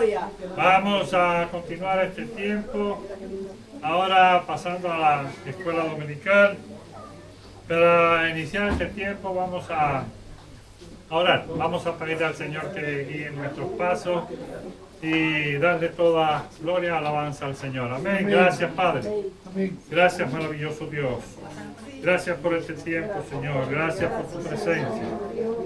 gloria. Vamos a continuar este tiempo, ahora pasando a la escuela dominical. Para iniciar este tiempo vamos a orar, vamos a pedir al Señor que guíe nuestros pasos y darle toda gloria y alabanza al Señor. Amén. Gracias, Padre. Gracias, maravilloso Dios. Gracias por este tiempo, Señor. Gracias por tu presencia.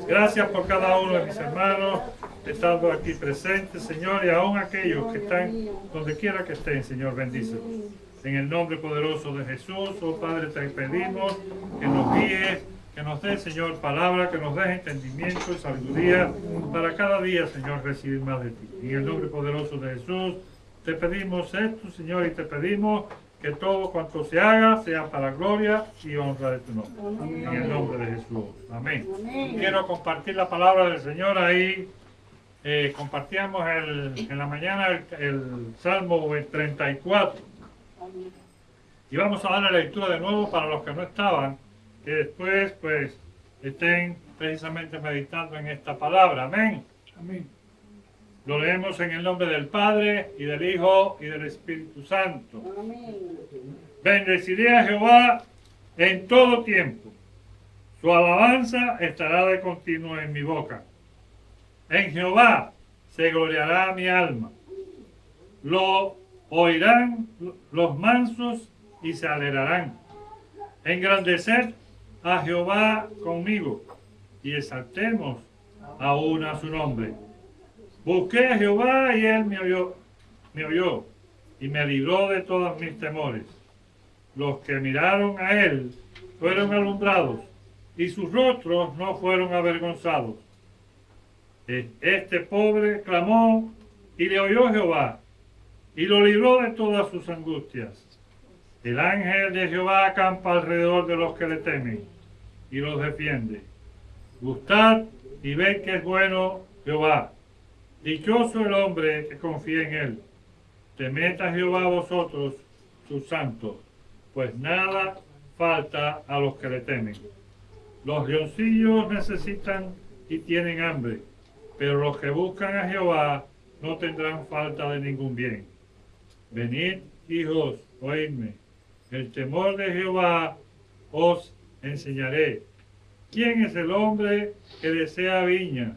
Gracias por cada uno de mis hermanos estando aquí presentes, Señor, y aún aquellos que están donde quiera que estén, Señor, bendícelos. En el nombre poderoso de Jesús, oh Padre, te pedimos que nos guíes, que nos dé, Señor, palabra, que nos dé entendimiento y sabiduría para cada día, Señor, recibir más de ti. En el nombre poderoso de Jesús, te pedimos esto, Señor, y te pedimos que todo cuanto se haga sea para gloria y honra de tu nombre. En el nombre de Jesús. Amén. Quiero compartir la palabra del Señor ahí. Compartíamos en la mañana el Salmo 34. Y vamos a dar la lectura de nuevo para los que no estaban, que después pues estén precisamente meditando en esta palabra. Amén. Amén. Lo leemos en el nombre del Padre, y del Hijo, y del Espíritu Santo. Amén. Bendeciré a Jehová en todo tiempo. Su alabanza estará de continuo en mi boca. En Jehová se gloriará mi alma. Lo oirán los mansos y se alegrarán. Engrandeced a Jehová conmigo y exaltemos aún a su nombre. Busqué a Jehová y él me oyó y me libró de todos mis temores. Los que miraron a él fueron alumbrados y sus rostros no fueron avergonzados. Este pobre clamó y le oyó Jehová y lo libró de todas sus angustias. El ángel de Jehová acampa alrededor de los que le temen y los defiende. Gustad y ved que es bueno Jehová. Dichoso el hombre que confía en él. Temed a Jehová vosotros, sus santos, pues nada falta a los que le temen. Los leoncillos necesitan y tienen hambre, pero los que buscan a Jehová no tendrán falta de ningún bien. Venid, hijos, oídme. El temor de Jehová os enseñaré. ¿Quién es el hombre que desea viña,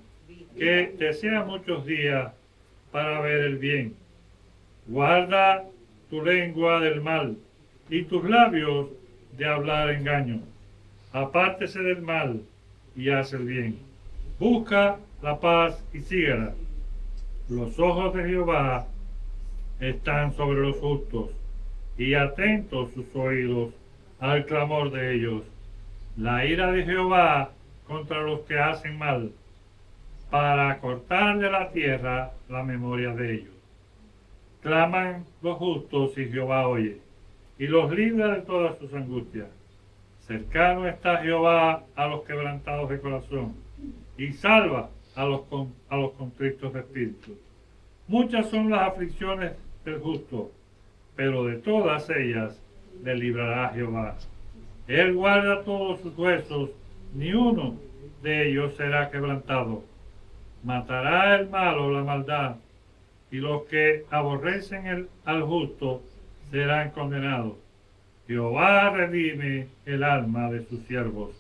que desea muchos días para ver el bien? Guarda tu lengua del mal y tus labios de hablar engaño. Apártese del mal y haz el bien. Busca la paz y síguela. Los ojos de Jehová están sobre los justos y atentos sus oídos al clamor de ellos. La ira de Jehová contra los que hacen mal, para cortar de la tierra la memoria de ellos. Claman los justos y Jehová oye, y los libra de todas sus angustias. Cercano está Jehová a los quebrantados de corazón, y salva a los contritos de espíritu. Muchas son las aflicciones del justo, pero de todas ellas le librará Jehová. Él guarda todos sus huesos, ni uno de ellos será quebrantado. Matará el malo la maldad, y los que aborrecen al justo serán condenados. Jehová redime el alma de sus siervos,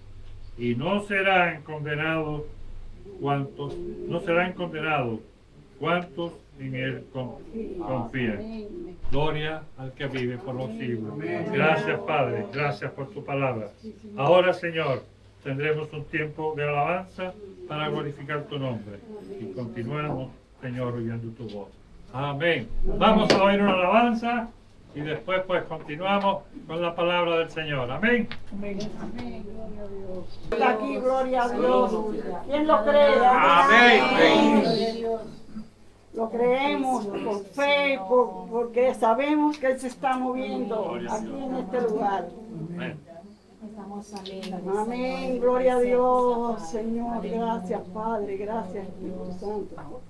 y no serán condenados cuantos en él confían. Gloria al que vive por los siglos. Gracias, Padre, gracias por tu palabra. Ahora, Señor, tendremos un tiempo de alabanza para glorificar tu nombre. Y continuamos, Señor, oyendo tu voz. Amén. Vamos a oír una alabanza y después pues continuamos con la palabra del Señor. Amén. Amén. Gloria a Dios. Está aquí, gloria a Dios. ¿Quién lo cree? Amén. Lo creemos por fe, porque sabemos que Él se está moviendo aquí en este lugar. Amén. Amén, gloria a Dios, Señor. Gracias, Padre. Gracias, Espíritu Santo.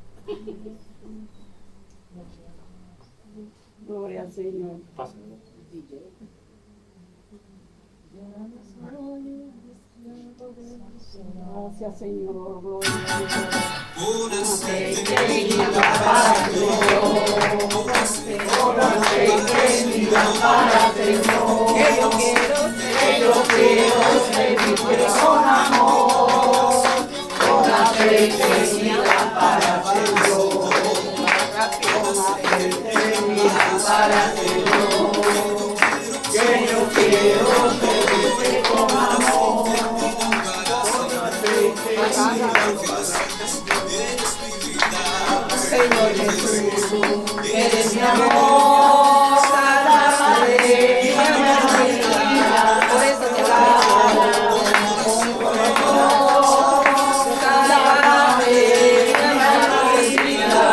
Gloria al Señor. Gracias, Señor. Gloria a Dios. servirte con amor, con aceite y lámpara, Señor, con aceite y lámpara, Señor, que yo quiero servirte con amor, con aceite y lámpara, Señor Jesús, eres mi amor, salvaré mi vida, por eso te alabo, con corazón, salvaré mi vida,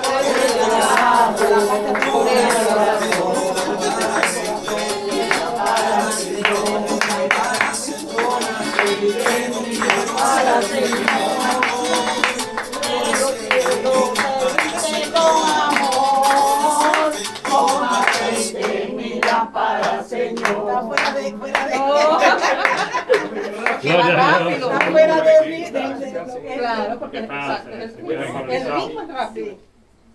por eso te alabo, por eso para Señor, con aceite para Señor. Para Señor. Fuera de Gloria fuera de mí. Claro, porque ¿Qué pasa? el Se queda ritmo improvisado. es rápido.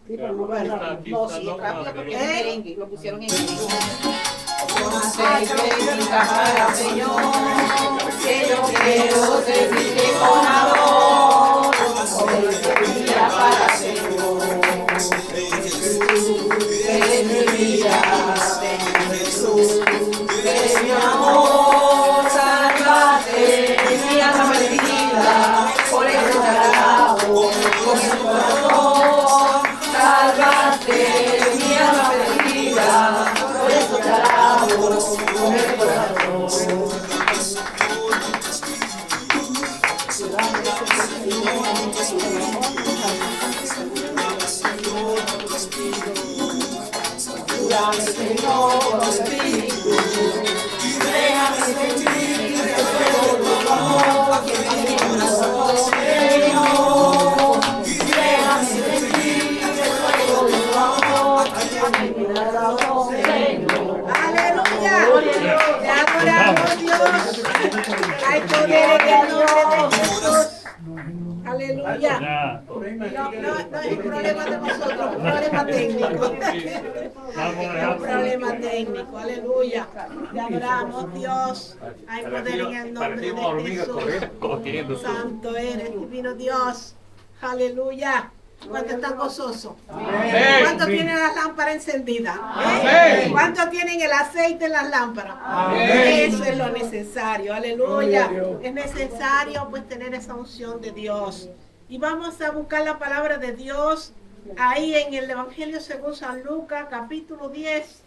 Sí, pero no va a dar. No, sí, es rápido porque es merengue, lo pusieron en merengue. Con aceite y para Señor, que yo quiero servirte con amor, con aceite para Señor. Eres mi vida, Señor Jesús, eres mi amor, salvaste mi alma perdida, por eso te alabo, con el corazón, salvaste mi alma perdida, por eso te alabo, con el corazón. Dame, Señor, Espíritu, déjame sentir el fuego de tu amor que viene en mi corazón, Señor. Déjame sentir el fuego de tu amor que viene en mi corazón, Señor. Aleluya. Te adoramos, Dios. Hay poder en el nombre de Jesús. Aleluya. Ya. No es un problema de nosotros, un problema técnico. Es un problema técnico, aleluya. Te adoramos, Dios. Hay poder en el nombre de Jesús. Santo eres, divino Dios. Aleluya. ¿Cuántos están gozosos? ¿Cuántos tienen las lámparas encendidas? ¿Cuántos tienen el aceite en las lámparas? Eso es lo necesario, aleluya. Es necesario pues tener esa unción de Dios. Y vamos a buscar la palabra de Dios ahí en el Evangelio según San Lucas, capítulo 10.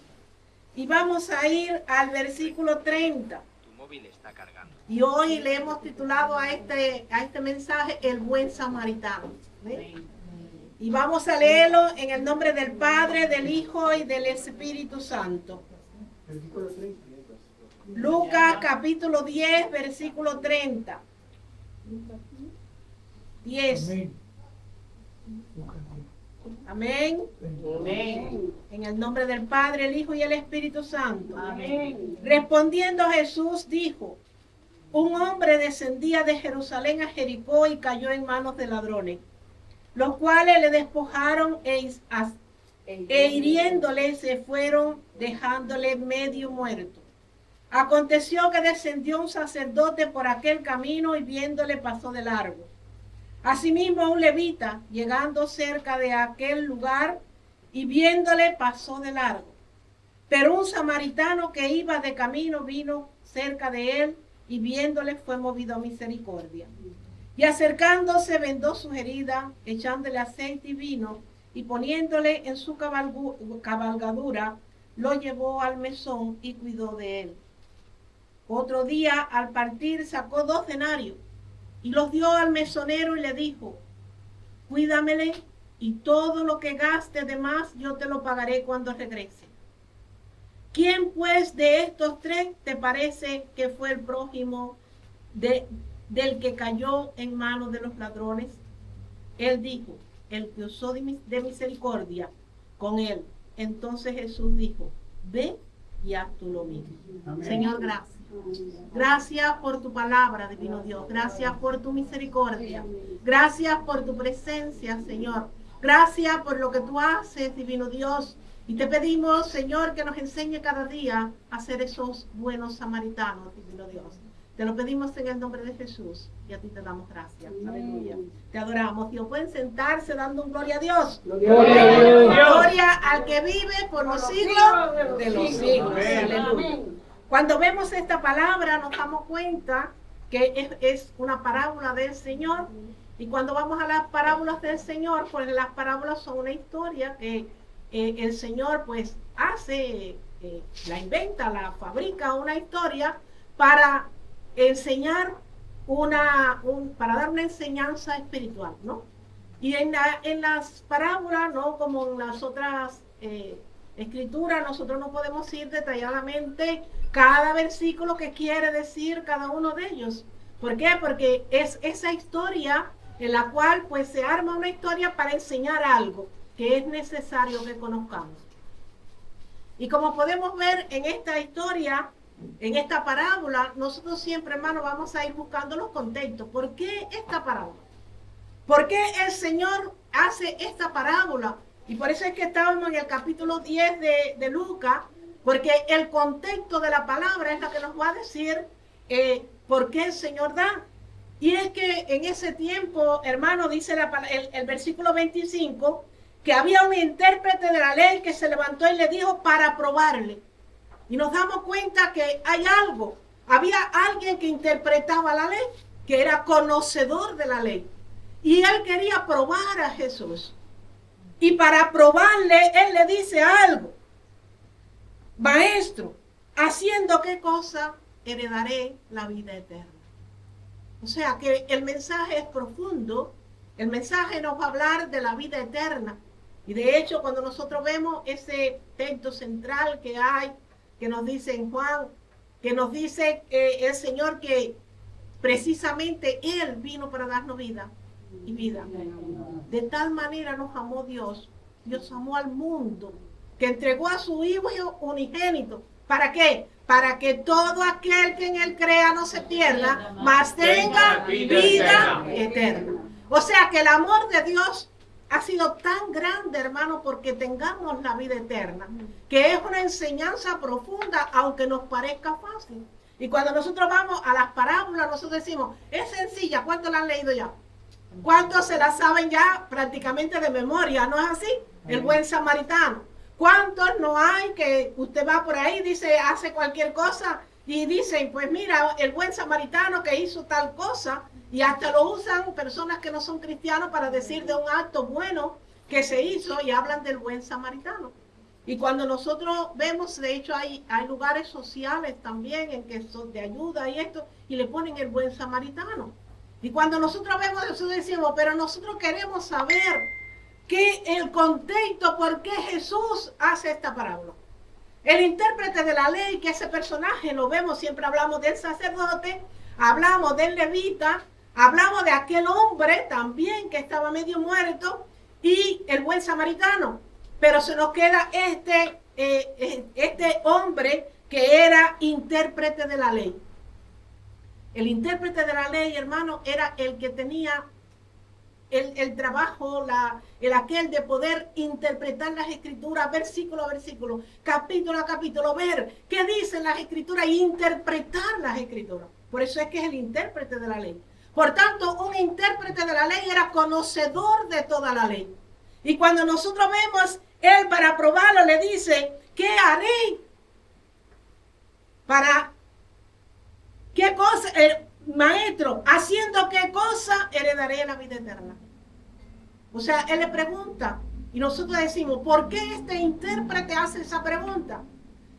Y vamos a ir al versículo 30. Y hoy le hemos titulado a este mensaje El Buen Samaritano. Y vamos a leerlo en el nombre del Padre, del Hijo y del Espíritu Santo. Lucas capítulo 10, versículo 30. 10. Amén. Amén. En el nombre del Padre, el Hijo y el Espíritu Santo. Amén. Respondiendo Jesús dijo: un hombre descendía de Jerusalén a Jericó y cayó en manos de ladrones, los cuales le despojaron e hiriéndole se fueron, dejándole medio muerto. Aconteció que descendió un sacerdote por aquel camino y viéndole pasó de largo. Asimismo un levita, llegando cerca de aquel lugar y viéndole pasó de largo. Pero un samaritano que iba de camino vino cerca de él y viéndole fue movido a misericordia. Y acercándose vendó sus heridas, echándole aceite y vino, y poniéndole en su cabalgadura, lo llevó al mesón y cuidó de él. Otro día, al partir, sacó 2 denarios, y los dio al mesonero y le dijo: cuídamele, y todo lo que gaste de más yo te lo pagaré cuando regrese. ¿Quién pues de estos 3 te parece que fue el prójimo del que cayó en manos de los ladrones? Él dijo: el que usó de misericordia con él. Entonces Jesús dijo: ve y haz tú lo mismo. Amén. Señor, gracias. Gracias por tu palabra, divino Dios. Gracias por tu misericordia. Gracias por tu presencia, Señor. Gracias por lo que tú haces, divino Dios, Y te pedimos, Señor, que nos enseñe cada día a ser esos buenos samaritanos, divino Dios. Te lo pedimos en el nombre de Jesús y a ti te damos gracias. Aleluya. Te adoramos. Dios, pueden sentarse dando un gloria a Dios. Gloria a Dios. Gloria al que vive por los siglos de los siglos. Aleluya. Cuando vemos esta palabra nos damos cuenta que es una parábola del Señor. Y cuando vamos a las parábolas del Señor, pues las parábolas son una historia que el Señor pues hace, la inventa, la fabrica una historia para enseñar para dar una enseñanza espiritual, ¿no? Y en las parábolas, ¿no? Como en las otras escrituras, nosotros no podemos ir detalladamente cada versículo que quiere decir cada uno de ellos. ¿Por qué? Porque es esa historia en la cual pues se arma una historia para enseñar algo que es necesario que conozcamos. Y como podemos ver en esta historia, en esta parábola, nosotros siempre, hermano, vamos a ir buscando los contextos. ¿Por qué esta parábola? ¿Por qué el Señor hace esta parábola? Y por eso es que estábamos en el capítulo 10 de Lucas, porque el contexto de la palabra es la que nos va a decir por qué el Señor da. Y es que en ese tiempo, hermano, dice el versículo 25, que había un intérprete de la ley que se levantó y le dijo para probarle. Y nos damos cuenta que hay algo. Había alguien que interpretaba la ley, que era conocedor de la ley. Y él quería probar a Jesús. Y para probarle, él le dice algo. Maestro, ¿haciendo qué cosa heredaré la vida eterna? O sea que el mensaje es profundo. El mensaje nos va a hablar de la vida eterna. Y de hecho, cuando nosotros vemos ese texto central que hay, que nos dice en Juan, que nos dice el Señor que precisamente Él vino para darnos vida y vida. De tal manera nos amó Dios. Dios amó al mundo, que entregó a su Hijo unigénito. ¿Para qué? Para que todo aquel que en Él crea no se pierda, mas tenga vida eterna. O sea que el amor de Dios ha sido tan grande, hermano, porque tengamos la vida eterna, que es una enseñanza profunda, aunque nos parezca fácil. Y cuando nosotros vamos a las parábolas, nosotros decimos, es sencilla, ¿cuántos la han leído ya? ¿Cuántos se la saben ya prácticamente de memoria? ¿No es así? El buen samaritano. ¿Cuántos no hay que usted va por ahí, dice, hace cualquier cosa y dicen, pues mira, el buen samaritano que hizo tal cosa, y hasta lo usan personas que no son cristianos para decir de un acto bueno que se hizo y hablan del buen samaritano? Y cuando nosotros vemos, de hecho hay lugares sociales también en que son de ayuda y esto, y le ponen el buen samaritano. Y cuando nosotros vemos eso decimos, pero nosotros queremos saber que el contexto por qué Jesús hace esta parábola. El intérprete de la ley, que ese personaje lo vemos, siempre hablamos del sacerdote, hablamos del levita, hablamos de aquel hombre también que estaba medio muerto y el buen samaritano. Pero se nos queda este hombre que era intérprete de la ley. El intérprete de la ley, hermano, era el que tenía el trabajo, aquel de poder interpretar las escrituras versículo a versículo, capítulo a capítulo, ver qué dicen las escrituras e interpretar las escrituras. Por eso es que es el intérprete de la ley. Por tanto, un intérprete de la ley era conocedor de toda la ley. Y cuando nosotros vemos, él para probarlo le dice, ¿qué haré? ¿Para qué cosa? Maestro, ¿haciendo qué cosa heredaré la vida eterna? O sea, él le pregunta y nosotros decimos, ¿por qué este intérprete hace esa pregunta?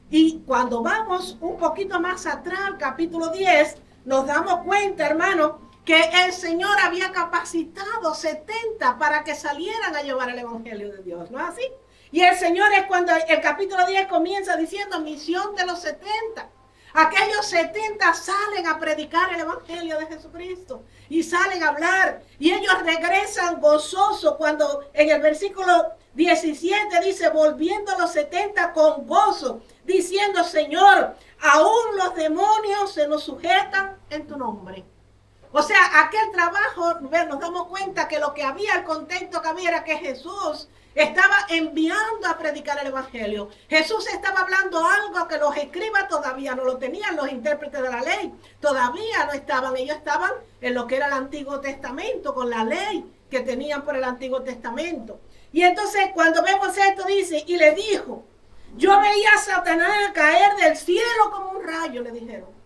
Y cuando vamos un poquito más atrás, capítulo 10, nos damos cuenta, hermano, que el Señor había capacitado 70 para que salieran a llevar el Evangelio de Dios, ¿no es así? Y el Señor es cuando el capítulo 10 comienza diciendo misión de los 70. Aquellos 70 salen a predicar el Evangelio de Jesucristo y salen a hablar y ellos regresan gozosos cuando en el versículo 17 dice, volviendo los 70 con gozo, diciendo, Señor, aún los demonios se nos sujetan en tu nombre. O sea, aquel trabajo, nos damos cuenta que lo que había, el contexto que había era que Jesús estaba enviando a predicar el evangelio. Jesús estaba hablando algo que los escribas todavía no lo tenían, los intérpretes de la ley todavía no estaban. Ellos estaban en lo que era el Antiguo Testamento, con la ley que tenían por el Antiguo Testamento. Y entonces cuando vemos esto dice, y le dijo, yo veía a Satanás caer del cielo como un rayo, le dijeron.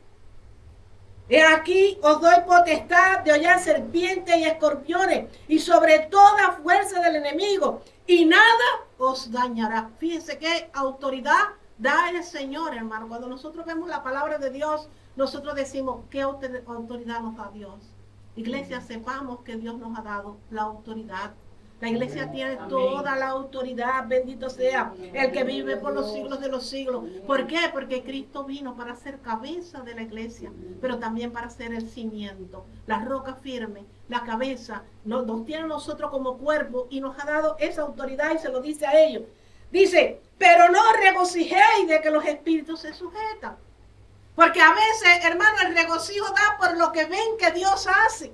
He aquí os doy potestad de hollar serpientes y escorpiones y sobre toda fuerza del enemigo y nada os dañará. Fíjense qué autoridad da el Señor, hermano. Cuando nosotros vemos la palabra de Dios, nosotros decimos, ¿qué autoridad nos da Dios? Iglesia, sepamos que Dios nos ha dado la autoridad. La iglesia tiene toda la autoridad, bendito sea el que vive por los siglos de los siglos. ¿Por qué? Porque Cristo vino para ser cabeza de la iglesia, pero también para ser el cimiento, la roca firme, la cabeza. Nos tiene a nosotros como cuerpo y nos ha dado esa autoridad y se lo dice a ellos. Dice, pero no regocijéis de que los espíritus se sujetan. Porque a veces, hermano, el regocijo da por lo que ven que Dios hace.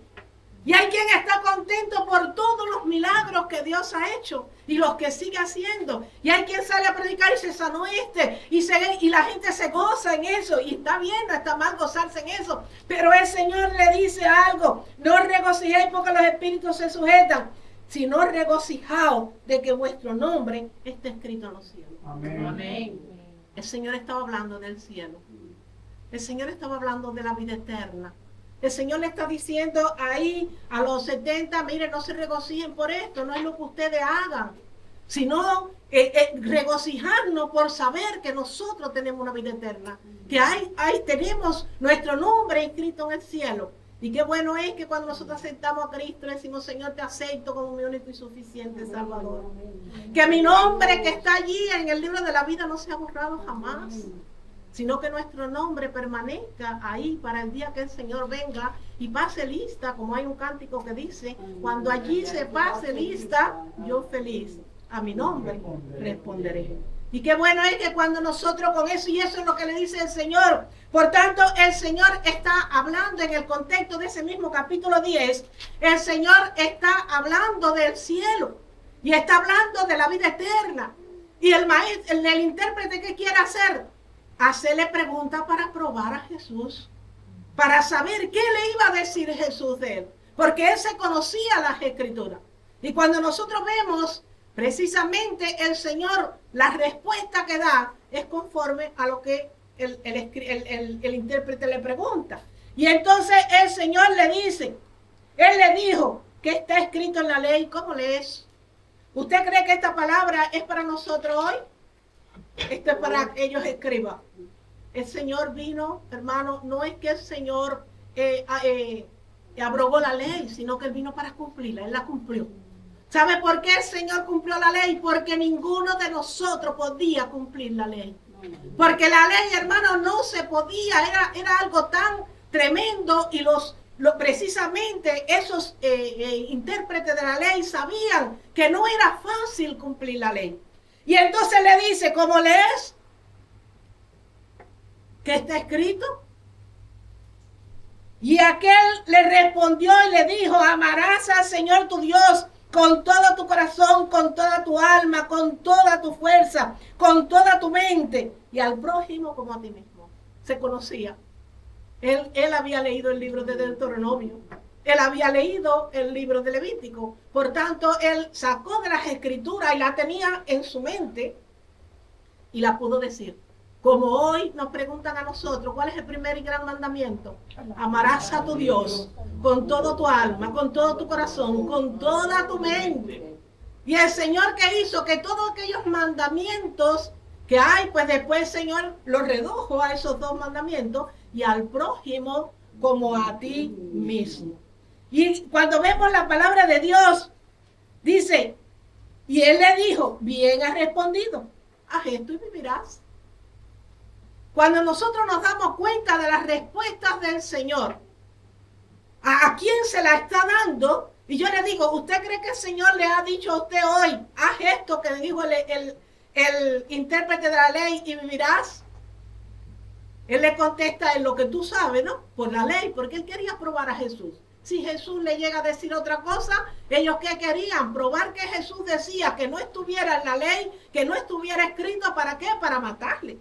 Y hay quien está contento por todos los milagros que Dios ha hecho y los que sigue haciendo. Y hay quien sale a predicar y se sanó y la gente se goza en eso. Y está bien, no está mal gozarse en eso. Pero el Señor le dice algo. No regocijéis porque los espíritus se sujetan, sino regocijaos de que vuestro nombre esté escrito en los cielos. Amén. Amén. El Señor estaba hablando del cielo. El Señor estaba hablando de la vida eterna. El Señor le está diciendo ahí a los 70, miren, no se regocijen por esto, no es lo que ustedes hagan, sino regocijarnos por saber que nosotros tenemos una vida eterna, que tenemos nuestro nombre inscrito en el cielo. Y qué bueno es que cuando nosotros aceptamos a Cristo, le decimos, Señor, te acepto como mi único y suficiente Salvador. Que mi nombre que está allí en el libro de la vida no sea borrado jamás, sino que nuestro nombre permanezca ahí para el día que el Señor venga y pase lista, como hay un cántico que dice, cuando allí se pase lista, yo feliz a mi nombre responderé. Y qué bueno es que cuando nosotros con eso, y eso es lo que le dice el Señor, por tanto el Señor está hablando en el contexto de ese mismo capítulo 10, el Señor está hablando del cielo y está hablando de la vida eterna. Y el maestro, el intérprete, ¿qué quiere hacer? Hacerle preguntas para probar a Jesús, para saber qué le iba a decir Jesús de él, porque él se conocía las Escrituras. Y cuando nosotros vemos precisamente el Señor, la respuesta que da es conforme a lo que el intérprete le pregunta. Y entonces el Señor le dice, él le dijo, ¿qué está escrito en la ley? ¿Cómo lees? ¿Usted cree que esta palabra es para nosotros hoy? Esto es para que ellos escriban. El Señor vino, hermano, no es que el Señor abrogó la ley, sino que Él vino para cumplirla, Él la cumplió. ¿Sabe por qué el Señor cumplió la ley? Porque ninguno de nosotros podía cumplir la ley. Porque la ley, hermano, no se podía, era algo tan tremendo y precisamente esos intérpretes de la ley sabían que no era fácil cumplir la ley. Y entonces le dice, ¿cómo lees? ¿Qué está escrito? Y aquel le respondió y le dijo, amarás al Señor tu Dios con todo tu corazón, con toda tu alma, con toda tu fuerza, con toda tu mente, y al prójimo como a ti mismo. Se conocía. Él había leído el libro de Deuteronomio. Él había leído el libro de Levítico. Por tanto, él sacó de las Escrituras y la tenía en su mente y la pudo decir. Como hoy nos preguntan a nosotros, ¿cuál es el primer y gran mandamiento? Amarás a tu Dios con todo tu alma, con todo tu corazón, con toda tu mente. Y el Señor que hizo que todos aquellos mandamientos que hay, pues después el Señor los redujo a esos dos mandamientos y al prójimo como a ti mismo. Y cuando vemos la palabra de Dios, dice, y él le dijo, bien has respondido, haz esto y vivirás. Cuando nosotros nos damos cuenta de las respuestas del Señor, ¿a quién se la está dando? Y yo le digo, ¿usted cree que el Señor le ha dicho a usted hoy, haz esto que dijo el intérprete de la ley y vivirás? Él le contesta en lo que tú sabes, ¿no? Por la ley, porque él quería probar a Jesús. si Jesús le llega a decir otra cosa? Ellos ¿qué querían? Probar que Jesús decía que no estuviera en la ley, que no estuviera escrito. ¿Para qué? Para matarle.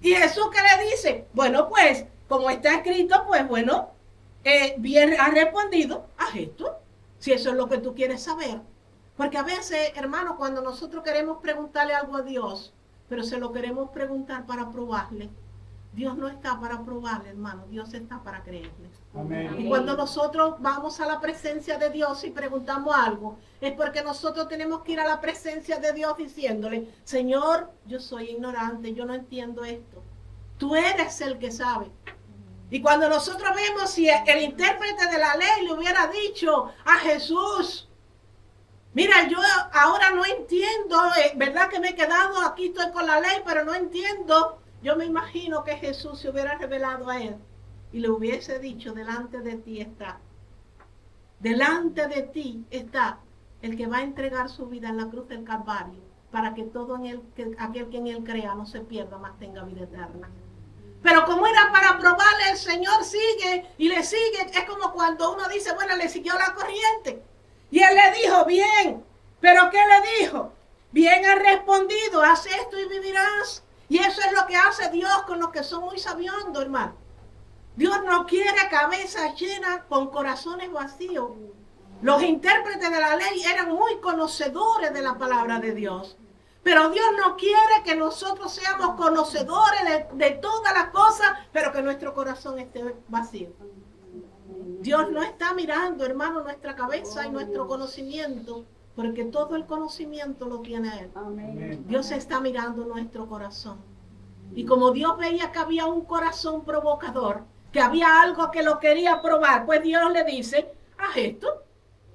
Y Jesús ¿qué le dice? Bueno, pues, como está escrito, pues bueno, bien ha respondido, haz esto, si eso es lo que tú quieres saber. Porque a veces, hermano, cuando nosotros queremos preguntarle algo a Dios, pero se lo queremos preguntar para probarle, Dios no está para probarle, hermano, Dios está para creerle. Amén. Y cuando nosotros vamos a la presencia de Dios y preguntamos algo, es porque nosotros tenemos que ir a la presencia de Dios diciéndole, Señor, yo soy ignorante, yo no entiendo esto. Tú eres el que sabe. Y cuando nosotros vemos si el intérprete de la ley le hubiera dicho a Jesús, mira, yo ahora no entiendo, verdad que me he quedado, aquí estoy con la ley, pero no entiendo. Yo me imagino que Jesús se hubiera revelado a él y le hubiese dicho, delante de ti está el que va a entregar su vida en la cruz del Calvario, para que todo aquel que en él crea no se pierda, mas tenga vida eterna. Pero como era para probarle, el Señor sigue y le sigue. Es como cuando uno dice, bueno, le siguió la corriente. Y él le dijo, bien. ¿Pero qué le dijo? Bien has respondido, haz esto y vivirás. Y eso es lo que hace Dios con los que son muy sabiondos, hermano. Dios no quiere cabezas llenas con corazones vacíos. Los intérpretes de la ley eran muy conocedores de la palabra de Dios. Pero Dios no quiere que nosotros seamos conocedores de todas las cosas, pero que nuestro corazón esté vacío. Dios no está mirando, hermano, nuestra cabeza y nuestro conocimiento, porque todo el conocimiento lo tiene Él. Amén. Dios está mirando nuestro corazón. Y como Dios veía que había un corazón provocador, que había algo que lo quería probar, pues Dios le dice, haz esto,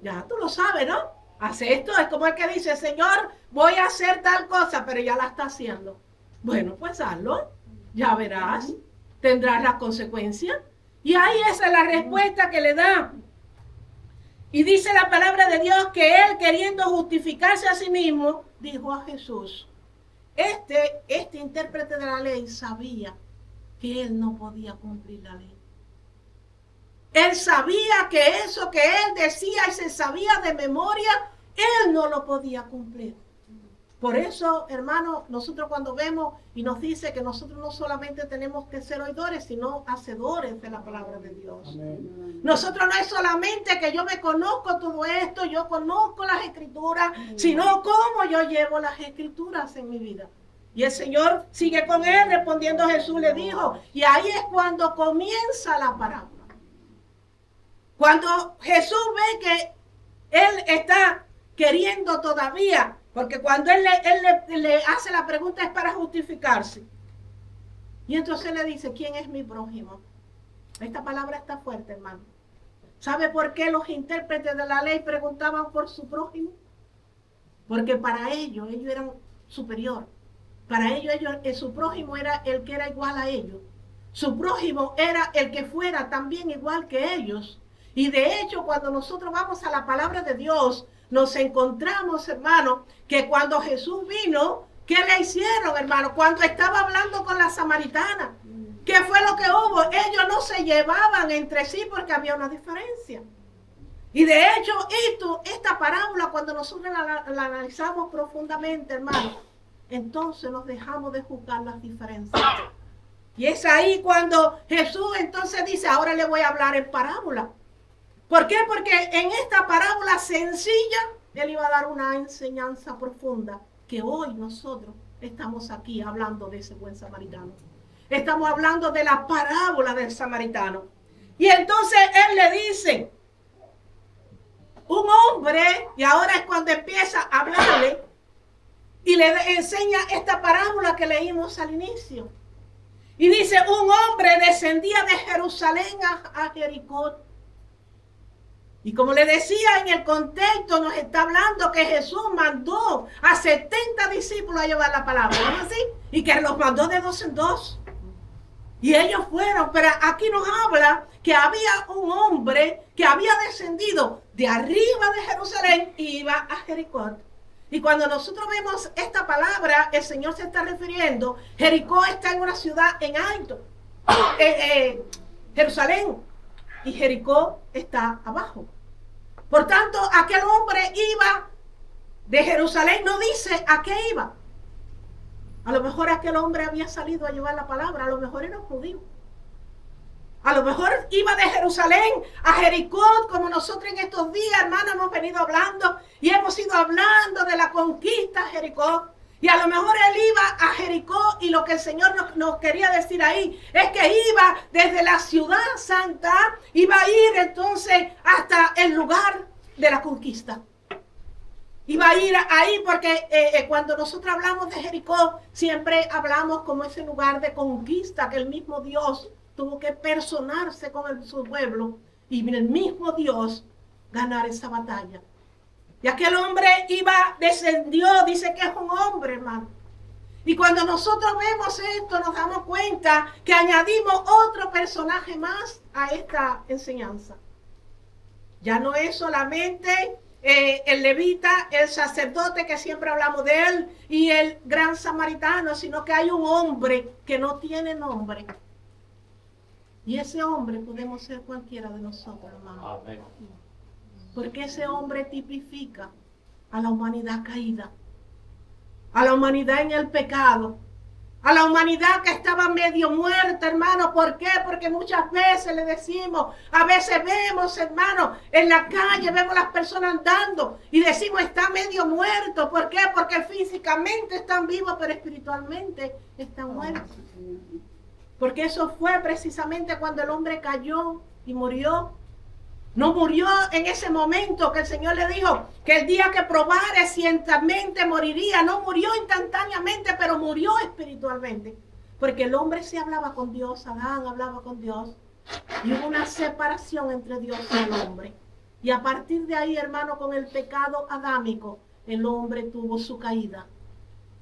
ya tú lo sabes, ¿no? Haz esto, es como el que dice, Señor, voy a hacer tal cosa, pero ya la está haciendo. Bueno, pues hazlo, ya verás, tendrás las consecuencias. Y ahí esa es la respuesta que le da. Y dice la palabra de Dios que él, queriendo justificarse a sí mismo, dijo a Jesús, este intérprete de la ley sabía que él no podía cumplir la ley. Él sabía que eso que él decía y se sabía de memoria, él no lo podía cumplir. Por eso, hermano, nosotros cuando vemos y nos dice que nosotros no solamente tenemos que ser oidores, sino hacedores de la palabra de Dios. Amén. Nosotros no es solamente que yo me conozco todo esto, yo conozco las escrituras, sino cómo yo llevo las escrituras en mi vida. Y el Señor sigue con él, respondiendo Jesús le dijo, y ahí es cuando comienza la parábola. Cuando Jesús ve que él está queriendo todavía, porque cuando él le hace la pregunta es para justificarse. Y entonces le dice, ¿quién es mi prójimo? Esta palabra está fuerte, hermano. ¿Sabe por qué los intérpretes de la ley preguntaban por su prójimo? Porque para ellos eran superior. Para ellos, su prójimo era el que era igual a ellos. Su prójimo era el que fuera también igual que ellos. Y de hecho, cuando nosotros vamos a la palabra de Dios, nos encontramos, hermano, que cuando Jesús vino, ¿qué le hicieron, hermano? Cuando estaba hablando con la samaritana, ¿qué fue lo que hubo? Ellos no se llevaban entre sí porque había una diferencia. Y de hecho, esta parábola, cuando nosotros la analizamos profundamente, hermano, entonces nos dejamos de juzgar las diferencias. Y es ahí cuando Jesús entonces dice, ahora le voy a hablar en parábola. ¿Por qué? Porque en esta parábola sencilla, él iba a dar una enseñanza profunda, que hoy nosotros estamos aquí hablando de ese buen samaritano. Estamos hablando de la parábola del samaritano. Y entonces él le dice, un hombre, y ahora es cuando empieza a hablarle, y le enseña esta parábola que leímos al inicio. Y dice, un hombre descendía de Jerusalén a Jericó. Y como le decía, en el contexto nos está hablando que Jesús mandó a 70 discípulos a llevar la palabra, ¿no es así? Y que los mandó de 2 en 2. Y ellos fueron, pero aquí nos habla que había un hombre que había descendido de arriba de Jerusalén y iba a Jericó. Y cuando nosotros vemos esta palabra, el Señor se está refiriendo, Jericó está en una ciudad en alto, Jerusalén. y Jericó está abajo. Por tanto, aquel hombre iba de Jerusalén, no dice a qué iba. A lo mejor aquel hombre había salido a llevar la palabra, a lo mejor era un judío. A lo mejor iba de Jerusalén a Jericó, como nosotros en estos días, hermanos, hemos venido hablando y hemos ido hablando de la conquista de Jericó. Y a lo mejor él iba a Jericó y lo que el Señor nos quería decir ahí es que iba desde la ciudad santa, iba a ir entonces hasta el lugar de la conquista. Iba a ir ahí porque cuando nosotros hablamos de Jericó, siempre hablamos como ese lugar de conquista que el mismo Dios tuvo que personarse con su pueblo y el mismo Dios ganar esa batalla. Y aquel hombre descendió, dice que es un hombre, hermano. Y cuando nosotros vemos esto, nos damos cuenta que añadimos otro personaje más a esta enseñanza. Ya no es solamente el levita, el sacerdote que siempre hablamos de él y el gran samaritano, sino que hay un hombre que no tiene nombre. Y ese hombre podemos ser cualquiera de nosotros, hermano. Amén. Porque ese hombre tipifica a la humanidad caída, a la humanidad en el pecado, a la humanidad que estaba medio muerta, hermano. ¿Por qué? Porque muchas veces le decimos, a veces vemos, hermano, en la calle, vemos las personas andando y decimos, está medio muerto. ¿Por qué? Porque físicamente están vivos, pero espiritualmente están muertos. Porque eso fue precisamente cuando el hombre cayó y murió. No murió en ese momento que el Señor le dijo que el día que probare ciertamente moriría. No murió instantáneamente, pero murió espiritualmente. Porque el hombre se hablaba con Dios, Adán hablaba con Dios. Y hubo una separación entre Dios y el hombre. Y a partir de ahí, hermano, con el pecado adámico, el hombre tuvo su caída.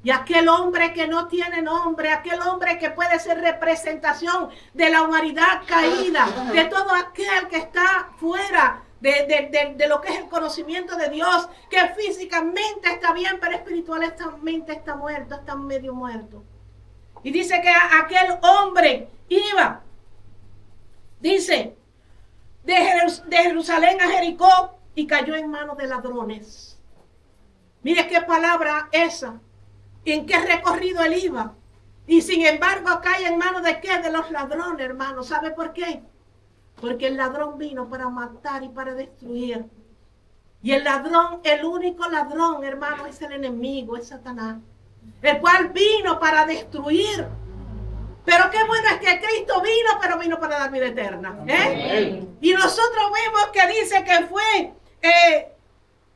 Y aquel hombre que no tiene nombre, aquel hombre que puede ser representación de la humanidad caída, de todo aquel que está fuera de lo que es el conocimiento de Dios, que físicamente está bien, pero espiritualmente está muerto, está medio muerto. Y dice que aquel hombre iba, dice, de Jerusalén a Jericó y cayó en manos de ladrones. Mire qué palabra esa. ¿En qué recorrido él iba? Y sin embargo cae en manos de qué? De los ladrones, hermano. ¿Sabe por qué? Porque el ladrón vino para matar y para destruir. Y el ladrón, el único ladrón, hermano, es el enemigo, es Satanás. El cual vino para destruir. Pero qué bueno es que Cristo vino, pero vino para dar vida eterna. Y nosotros vemos que dice que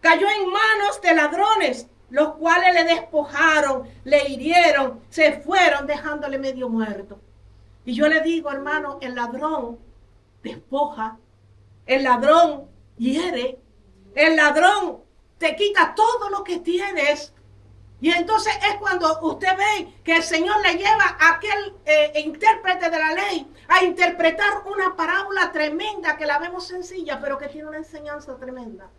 cayó en manos de ladrones, los cuales le despojaron, le hirieron, se fueron dejándole medio muerto. Y yo le digo, hermano, el ladrón despoja, el ladrón hiere, el ladrón te quita todo lo que tienes. Y entonces es cuando usted ve que el Señor le lleva a aquel intérprete de la ley a interpretar una parábola tremenda, que la vemos sencilla, pero que tiene una enseñanza tremenda.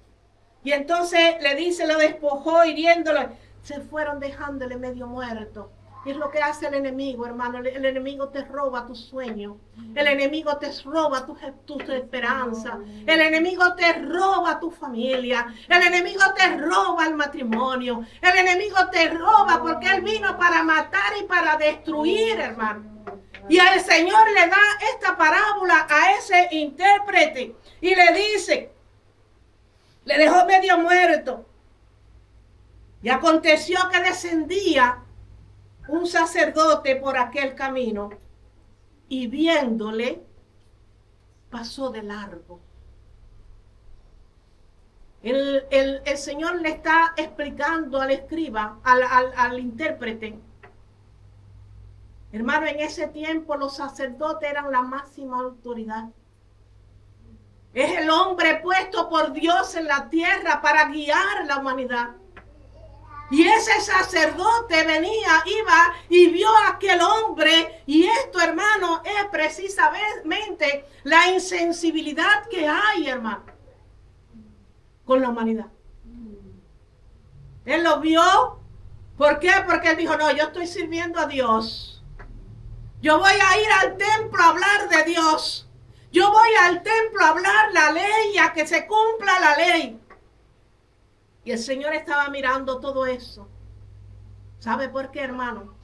Y entonces le dice, lo despojó hiriéndolo. Se fueron dejándole medio muerto. Y es lo que hace el enemigo, hermano. El enemigo te roba tus sueños. El enemigo te roba tus esperanzas. El enemigo te roba tu familia. El enemigo te roba el matrimonio. El enemigo te roba porque él vino para matar y para destruir, hermano. Y el Señor le da esta parábola a ese intérprete y le dice, le dejó medio muerto. Y aconteció que descendía un sacerdote por aquel camino y viéndole pasó de largo. El Señor le está explicando al escriba, al intérprete. Hermano, en ese tiempo los sacerdotes eran la máxima autoridad. Es el hombre puesto por Dios en la tierra para guiar la humanidad. Y ese sacerdote iba y vio a aquel hombre. Y esto, hermano, es precisamente la insensibilidad que hay, hermano, con la humanidad. Él lo vio. ¿Por qué? Porque él dijo, no, yo estoy sirviendo a Dios. Yo voy a ir al templo a hablar de Dios. Yo voy al templo a hablar la ley y a que se cumpla la ley. Y el Señor estaba mirando todo eso. ¿Sabe por qué, hermano?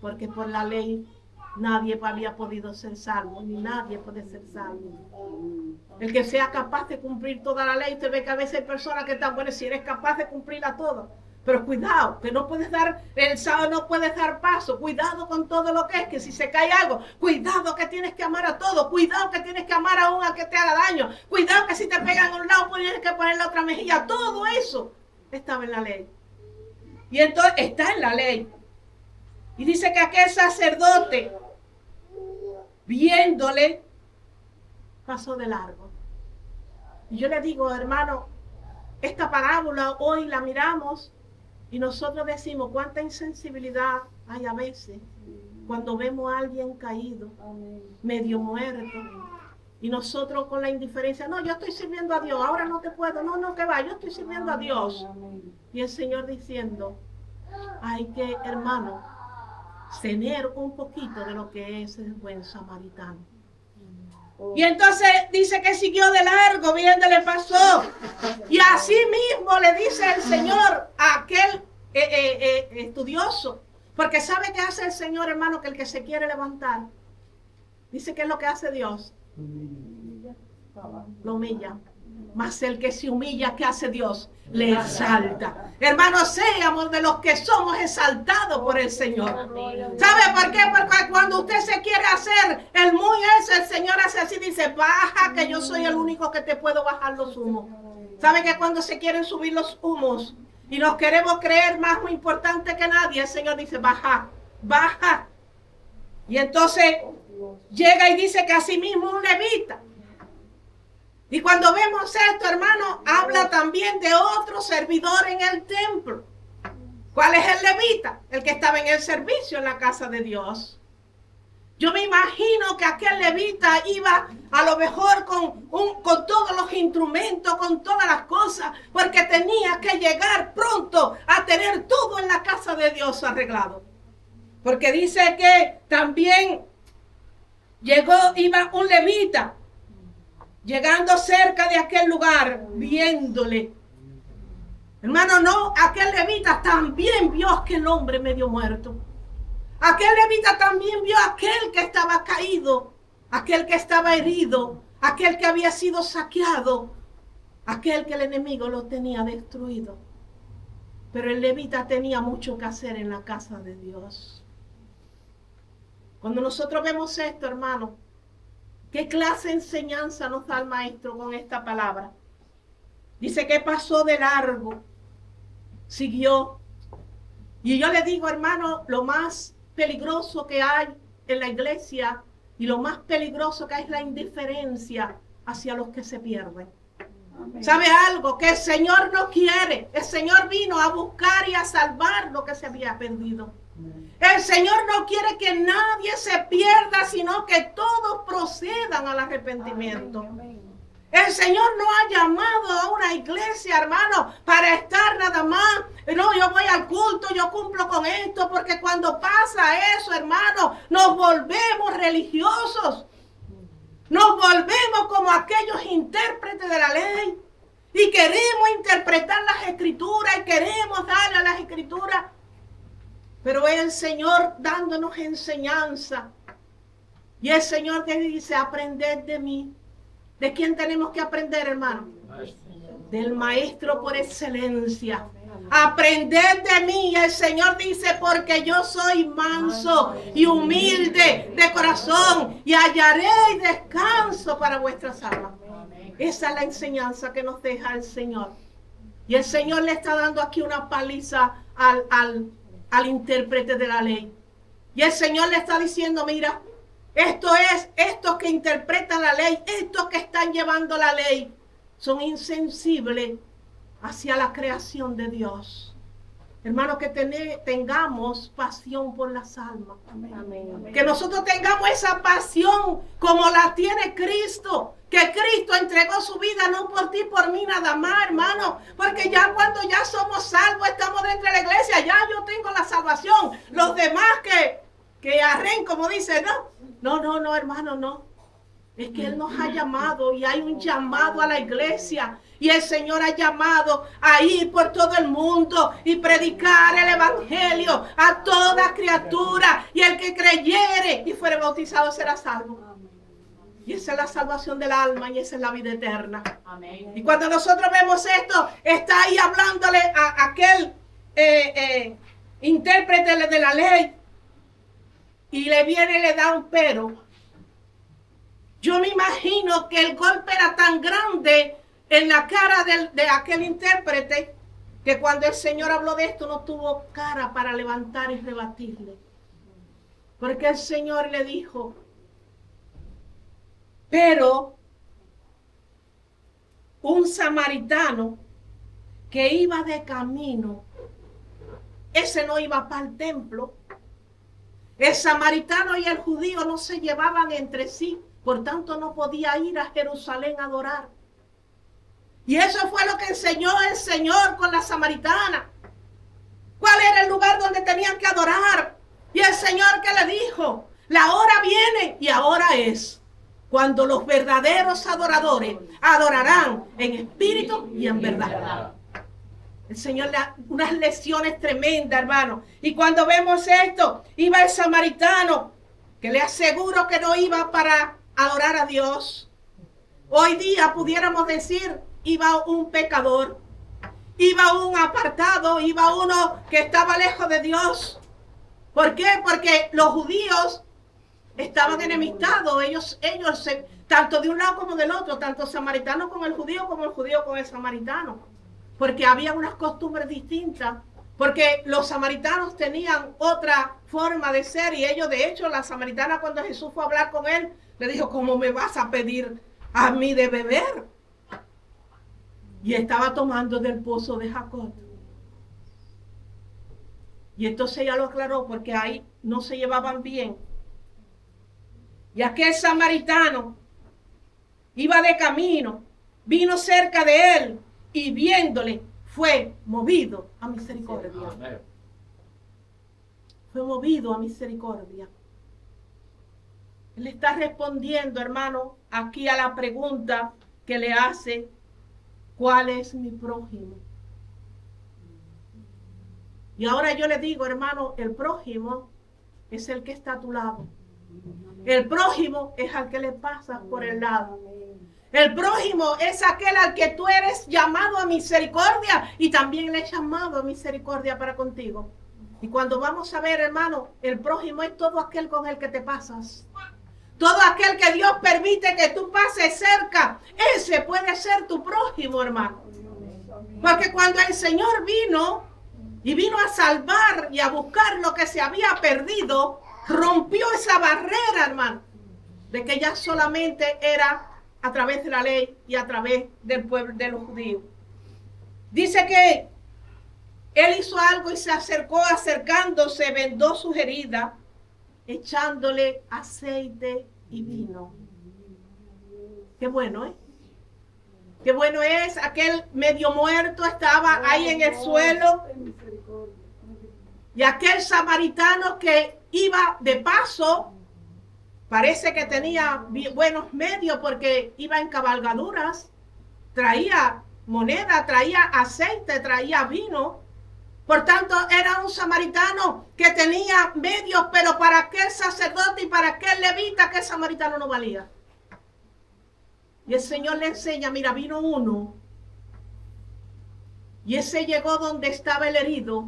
Porque por la ley nadie había podido ser salvo, ni nadie puede ser salvo. El que sea capaz de cumplir toda la ley, usted ve que a veces hay personas que están, bueno, si eres capaz de cumplirla toda, pero cuidado, que no puedes dar, el sábado no puedes dar paso, cuidado con todo lo que es, que si se cae algo, cuidado que tienes que amar a todo, cuidado que tienes que amar aún al que te haga daño, cuidado que si te pegan a un lado, tienes que poner la otra mejilla, todo eso estaba en la ley. Y entonces está en la ley. Y dice que aquel sacerdote, viéndole, pasó de largo. Y yo le digo, hermano, esta parábola hoy la miramos y nosotros decimos cuánta insensibilidad hay a veces cuando vemos a alguien caído, medio muerto, y nosotros con la indiferencia, no, yo estoy sirviendo a Dios, ahora no te puedo, no, que va, yo estoy sirviendo a Dios. Y el Señor diciendo, hay que, hermano, tener un poquito de lo que es el buen samaritano. Y entonces dice que siguió de largo, viéndole pasó. Y así mismo le dice el Señor a aquel estudioso, porque sabe que hace el Señor, hermano, que el que se quiere levantar, dice que es lo que hace Dios, lo humilla. Mas el que se humilla, ¿qué hace Dios? Le exalta. Hermanos, seamos de los que somos exaltados por el Señor. ¿Sabe por qué? Porque cuando usted se quiere hacer el muy eso, el Señor hace así, dice, baja, que yo soy el único que te puedo bajar los humos. ¿Sabe que cuando se quieren subir los humos y nos queremos creer más muy importante que nadie, el Señor dice, baja, baja. Y entonces llega y dice que así mismo un levita. Y cuando vemos esto, hermano, habla también de otro servidor en el templo. ¿Cuál es el levita? El que estaba en el servicio en la casa de Dios. Yo me imagino que aquel levita iba a lo mejor con todos los instrumentos, con todas las cosas, porque tenía que llegar pronto a tener todo en la casa de Dios arreglado. Porque dice que también iba un levita, llegando cerca de aquel lugar, viéndole. Hermano, no, aquel levita también vio a aquel hombre medio muerto. Aquel levita también vio a aquel que estaba caído, aquel que estaba herido, aquel que había sido saqueado, aquel que el enemigo lo tenía destruido. Pero el levita tenía mucho que hacer en la casa de Dios. Cuando nosotros vemos esto, hermano, ¿qué clase de enseñanza nos da el maestro con esta palabra? Dice que pasó de largo, siguió. Y yo le digo, hermano, lo más peligroso que hay en la iglesia y lo más peligroso que hay es la indiferencia hacia los que se pierden. Amén. ¿Sabe algo? Que el Señor no quiere. El Señor vino a buscar y a salvar lo que se había perdido. El Señor no quiere que nadie se pierda, sino que todos procedan al arrepentimiento. El Señor no ha llamado a una iglesia, hermano, para estar nada más. No, yo voy al culto, yo cumplo con esto, porque cuando pasa eso, hermano, nos volvemos religiosos. Nos volvemos como aquellos intérpretes de la ley. Y queremos interpretar las escrituras y queremos darle a las escrituras. Pero es el Señor dándonos enseñanza. Y el Señor te dice, aprended de mí. ¿De quién tenemos que aprender, hermano? Del Maestro por excelencia. Aprended de mí. El Señor dice, porque yo soy manso y humilde de corazón, y hallaréis descanso para vuestras almas. Esa es la enseñanza que nos deja el Señor. Y el Señor le está dando aquí una paliza al intérprete de la ley. Y el Señor le está diciendo, mira, estos que interpretan la ley, estos que están llevando la ley, son insensibles hacia la creación de Dios. Hermanos, que tengamos pasión por las almas. Amén. Que nosotros tengamos esa pasión como la tiene Cristo. Que Cristo entregó su vida no por ti, por mí nada más, hermano. Porque ya cuando ya somos salvos, estamos dentro de la iglesia, ya yo tengo la salvación. Los demás que arren, como dice, no, hermano, no. Es que Él nos ha llamado y hay un llamado a la iglesia. Y el Señor ha llamado a ir por todo el mundo y predicar el evangelio a toda criatura. Y el que creyere y fuere bautizado será salvo. Y esa es la salvación del alma y esa es la vida eterna. Amén. Y cuando nosotros vemos esto, está ahí hablándole a aquel intérprete de la ley. Y le viene y le da un pero. Yo me imagino que el golpe era tan grande en la cara de aquel intérprete que cuando el Señor habló de esto no tuvo cara para levantar y rebatirle. Porque el Señor le dijo, pero un samaritano que iba de camino, ese no iba para el templo. El samaritano y el judío no se llevaban entre sí, por tanto no podía ir a Jerusalén a adorar. Y eso fue lo que enseñó el Señor con la samaritana. ¿Cuál era el lugar donde tenían que adorar? Y el Señor que le dijo, la hora viene y ahora es, cuando los verdaderos adoradores adorarán en espíritu y en verdad. El Señor da unas lecciones tremendas, hermano. Y cuando vemos esto, iba el samaritano, que le aseguro que no iba para adorar a Dios. Hoy día pudiéramos decir, iba un pecador, iba un apartado, iba uno que estaba lejos de Dios. ¿Por qué? Porque los judíos estaban enemistados, ellos tanto de un lado como del otro, tanto samaritano con el judío como el judío con el samaritano, porque había unas costumbres distintas, porque los samaritanos tenían otra forma de ser y ellos, de hecho, la samaritana cuando Jesús fue a hablar con él, le dijo, ¿cómo me vas a pedir a mí de beber? Y estaba tomando del pozo de Jacob. Y entonces ella lo aclaró porque ahí no se llevaban bien. Y aquel samaritano iba de camino, vino cerca de él y viéndole fue movido a misericordia. Fue movido a misericordia. Él está respondiendo, hermano, aquí a la pregunta que le hace, ¿cuál es mi prójimo? Y ahora yo le digo, hermano, el prójimo es el que está a tu lado. El prójimo es al que le pasas por el lado. El prójimo es aquel al que tú eres llamado a misericordia y también le he llamado a misericordia para contigo. Y cuando vamos a ver, hermano, el prójimo es todo aquel con el que te pasas. Todo aquel que Dios permite que tú pases cerca, ese puede ser tu prójimo, hermano. Porque cuando el Señor vino a salvar y a buscar lo que se había perdido, rompió esa barrera, hermano, de que ya solamente era a través de la ley y a través del pueblo de los judíos. Dice que él hizo algo y se acercó, acercándose, vendó sus heridas, echándole aceite y vino. Qué bueno, ¿eh? Qué bueno es, aquel medio muerto estaba ahí en el suelo. Y aquel samaritano que iba de paso, parece que tenía buenos medios porque iba en cabalgaduras, traía moneda, traía aceite, traía vino. Por tanto, era un samaritano que tenía medios, pero para aquel sacerdote y para aquel levita, aquel samaritano no valía. Y el Señor le enseña, mira, vino uno, y ese llegó donde estaba el herido,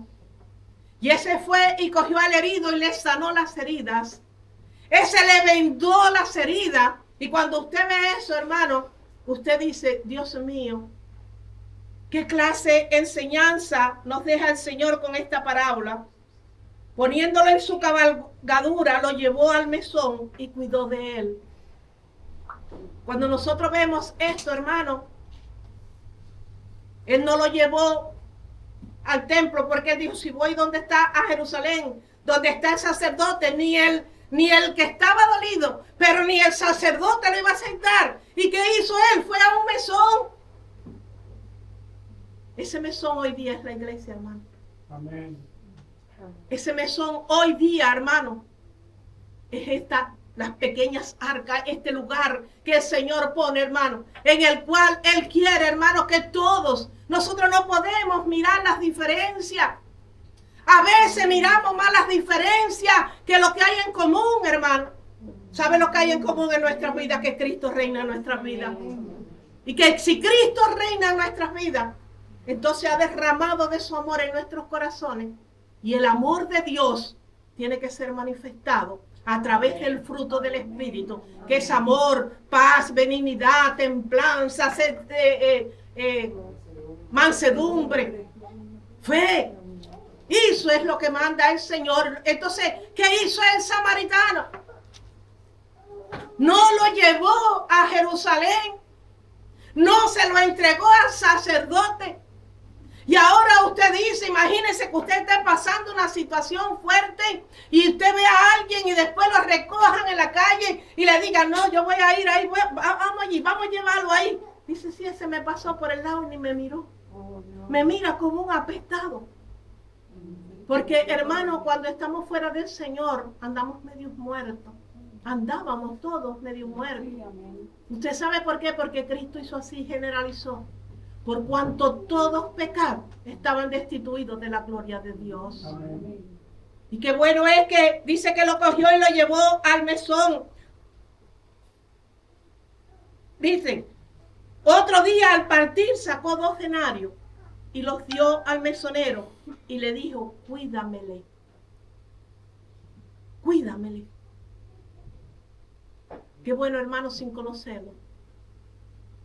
y ese fue y cogió al herido y le sanó las heridas. Ese le vendó las heridas. Y cuando usted ve eso, hermano, usted dice, Dios mío, ¿qué clase de enseñanza nos deja el Señor con esta parábola? Poniéndolo en su cabalgadura, lo llevó al mesón y cuidó de él. Cuando nosotros vemos esto, hermano, él no lo llevó al templo porque él dijo, si voy donde está a Jerusalén, donde está el sacerdote, ni el que estaba dolido, pero ni el sacerdote le iba a aceptar. ¿Y qué hizo él? Fue a un mesón. Ese mesón hoy día es la iglesia, hermano. Amén. Ese mesón hoy día, hermano, es las pequeñas arcas, este lugar que el Señor pone, hermano, en el cual Él quiere, hermano, que todos, nosotros no podemos mirar las diferencias. A veces miramos más las diferencias que lo que hay en común, hermano. ¿Sabe lo que hay en común en nuestras vidas? Que Cristo reina en nuestras vidas. Y que si Cristo reina en nuestras vidas, entonces ha derramado de su amor en nuestros corazones. Y el amor de Dios tiene que ser manifestado a través del fruto del Espíritu, que es amor, paz, benignidad, templanza, mansedumbre, fe. Eso es lo que manda el Señor. Entonces, ¿qué hizo el samaritano? No lo llevó a Jerusalén, no se lo entregó al sacerdote. Y ahora usted dice, imagínese que usted esté pasando una situación fuerte y usted ve a alguien y después lo recojan en la calle y le digan, no, yo voy a ir ahí, vamos allí, vamos a llevarlo ahí. Dice, sí, ese me pasó por el lado y ni me miró. Me mira como un apestado. Porque, hermano, cuando estamos fuera del Señor, andamos medio muertos. Andábamos todos medio muertos. ¿Usted sabe por qué? Porque Cristo hizo así, generalizó. Por cuanto todos pecaron, estaban destituidos de la gloria de Dios. Amén. Y qué bueno es que dice que lo cogió y lo llevó al mesón. Dice, otro día al partir sacó 2 denarios y los dio al mesonero y le dijo, cuídamele. Cuídamele. Qué bueno, hermano, sin conocerlo,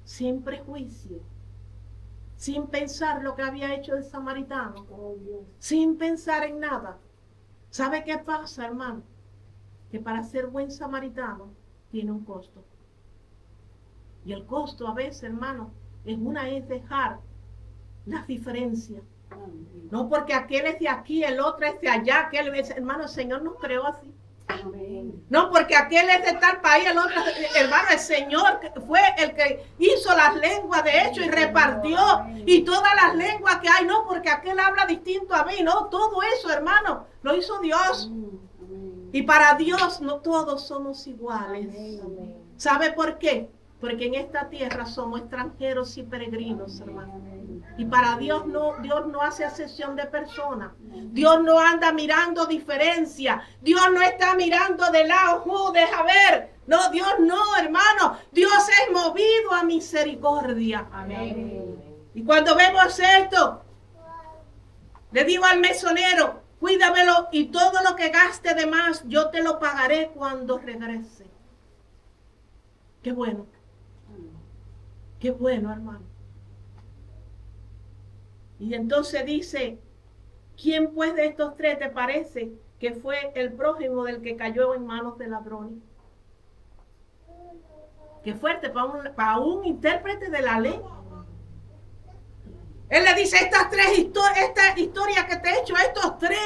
sin prejuicio, sin pensar lo que había hecho el samaritano, sin pensar en nada. ¿Sabe qué pasa, hermano? Que para ser buen samaritano tiene un costo. Y el costo a veces, hermano, es dejar las diferencias. No porque aquel es de aquí, el otro es de allá, aquel es, hermano, el Señor nos creó así. No porque aquel es de tal país, el otro, hermano, el Señor fue el que hizo las lenguas de hecho y repartió y todas las lenguas que hay, no porque aquel habla distinto a mí, no, todo eso, hermano, lo hizo Dios. Y para Dios no todos somos iguales. ¿Sabe por qué? Porque en esta tierra somos extranjeros y peregrinos, hermano. Y para Dios no hace acepción de personas. Dios no anda mirando diferencia. Dios no está mirando de lado, deja ver. No, Dios no, hermano. Dios es movido a misericordia. Amén. Y cuando vemos esto, le digo al mesonero, cuídamelo y todo lo que gaste de más, yo te lo pagaré cuando regrese. Qué bueno. Qué bueno, hermano. Y entonces dice, ¿quién pues de estos 3 te parece que fue el prójimo del que cayó en manos de ladrones? Qué fuerte para un intérprete de la ley. Él le dice, esta historia que te he hecho, estos 3,